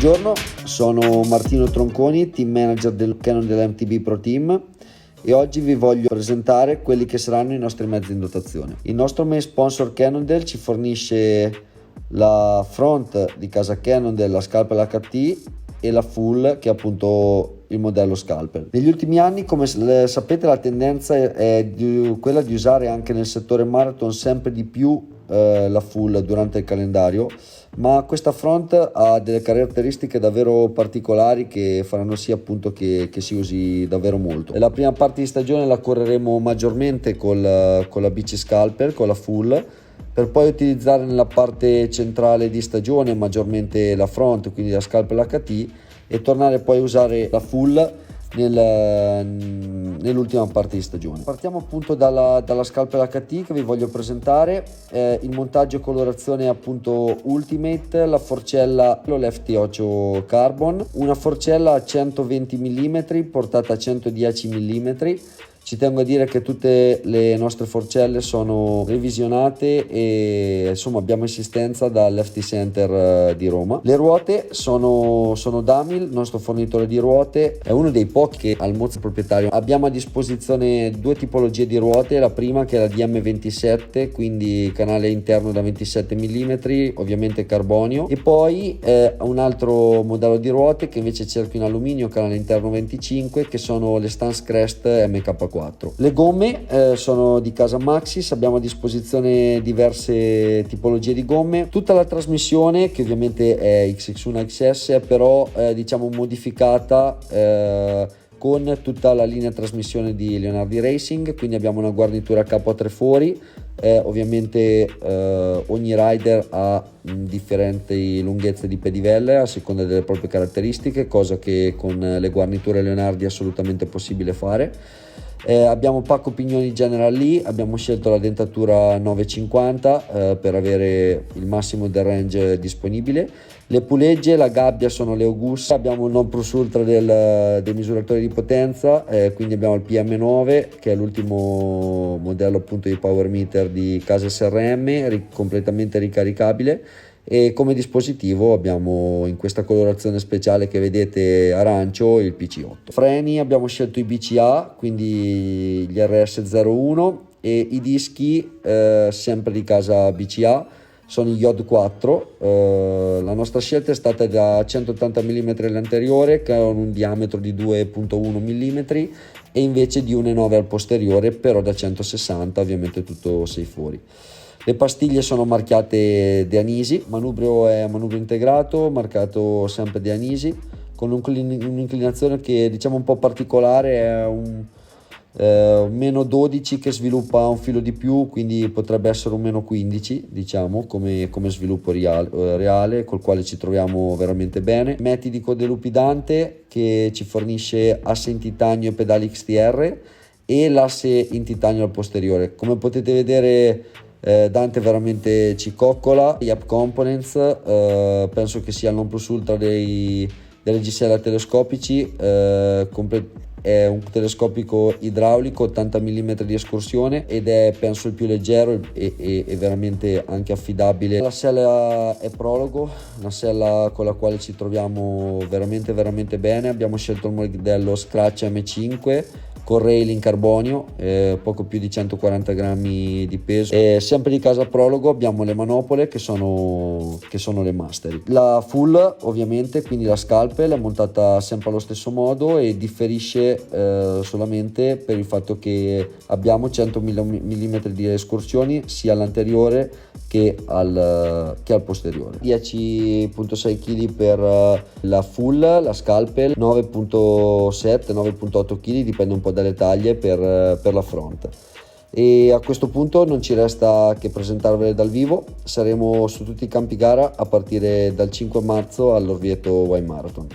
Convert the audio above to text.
Buongiorno, sono Martino Tronconi, team manager del Cannondale MTB Pro Team, e oggi vi voglio presentare quelli che saranno i nostri mezzi in dotazione. Il nostro main sponsor Cannondale ci fornisce la front di casa Cannondale, la Scalpel HT, e la full, che è appunto il modello Scalpel. Negli ultimi anni, come sapete, la tendenza è quella di usare anche nel settore marathon sempre di più la full durante il calendario, ma questa front ha delle caratteristiche davvero particolari che faranno sì appunto che si usi davvero molto. La prima parte di stagione la correremo maggiormente con la bici Scalpel, con la full, per poi utilizzare nella parte centrale di stagione maggiormente la front, quindi la Scalpel HT, e tornare poi a usare la full nell'ultima parte di stagione. Partiamo appunto dalla Scalpel HT che vi voglio presentare. Il montaggio e colorazione appunto Ultimate, la forcella l'FT8 Carbon, una forcella a 120 mm portata a 110 mm. Ci tengo a dire che tutte le nostre forcelle sono revisionate e insomma abbiamo assistenza dall'FT Center di Roma. Le ruote sono Damil, il nostro fornitore di ruote, è uno dei pochi che al Mozza proprietario. Abbiamo a disposizione due tipologie di ruote, la prima che è la DM27, quindi canale interno da 27 mm, ovviamente carbonio, e poi un altro modello di ruote che invece è cerchio in alluminio, canale interno 25, che sono le Stance Crest MK4. Le gomme sono di casa Maxxis, abbiamo a disposizione diverse tipologie di gomme. Tutta la trasmissione, che ovviamente è XX1 XS, è però diciamo modificata con tutta la linea trasmissione di Leonardi Racing, quindi abbiamo una guarnitura capo a tre fori. Ovviamente ogni rider ha differenti lunghezze di pedivelle a seconda delle proprie caratteristiche, cosa che con le guarniture Leonardi è assolutamente possibile fare. Abbiamo pacco pignoni General Lee, abbiamo scelto la dentatura 950 per avere il massimo del range disponibile. Le pulegge, la gabbia sono le Augusta, abbiamo il non plus ultra dei misuratori di potenza, quindi abbiamo il PM9 che è l'ultimo modello appunto di power meter di casa SRM, completamente ricaricabile. E come dispositivo abbiamo in questa colorazione speciale che vedete arancio il PC8. Freni, abbiamo scelto i BCA, quindi gli RS01, e i dischi sempre di casa BCA sono i Yod 4. La nostra scelta è stata da 180 mm l'anteriore, che hanno un diametro di 2,1 mm, e invece di 1,9 al posteriore, però da 160, ovviamente tutto 6 fuori. Le pastiglie sono marchiate De Anisi, manubrio è manubrio integrato, marcato sempre De Anisi, con un'inclinazione che diciamo un po' particolare, è un meno 12 che sviluppa un filo di più, quindi potrebbe essere un meno 15 diciamo come sviluppo reale, col quale ci troviamo veramente bene. Metidico delupidante che ci fornisce asse in titanio e pedali XTR e l'asse in titanio al posteriore. Come potete vedere Dante veramente ci coccola. Gli Up Components penso che sia il non plus ultra delle GSL telescopici, è un telescopico idraulico 80 mm di escursione ed è penso il più leggero e veramente anche affidabile. La sella è Prologo, una sella con la quale ci troviamo veramente bene. Abbiamo scelto il modello Scratch M5 con rail in carbonio, poco più di 140 grammi di peso. E sempre di casa Prologo abbiamo le manopole che sono le Mastery. La full ovviamente, quindi la Scalpel, è montata sempre allo stesso modo e differisce solamente per il fatto che abbiamo 100 mm di escursioni sia all'anteriore che al posteriore. 10,6 kg per la full, la Scalpel, 9,8 kg, dipende un po' dalle taglie per la front. E a questo punto non ci resta che presentarvele dal vivo. Saremo su tutti i campi gara a partire dal 5 marzo all'Orvieto Wine Marathon.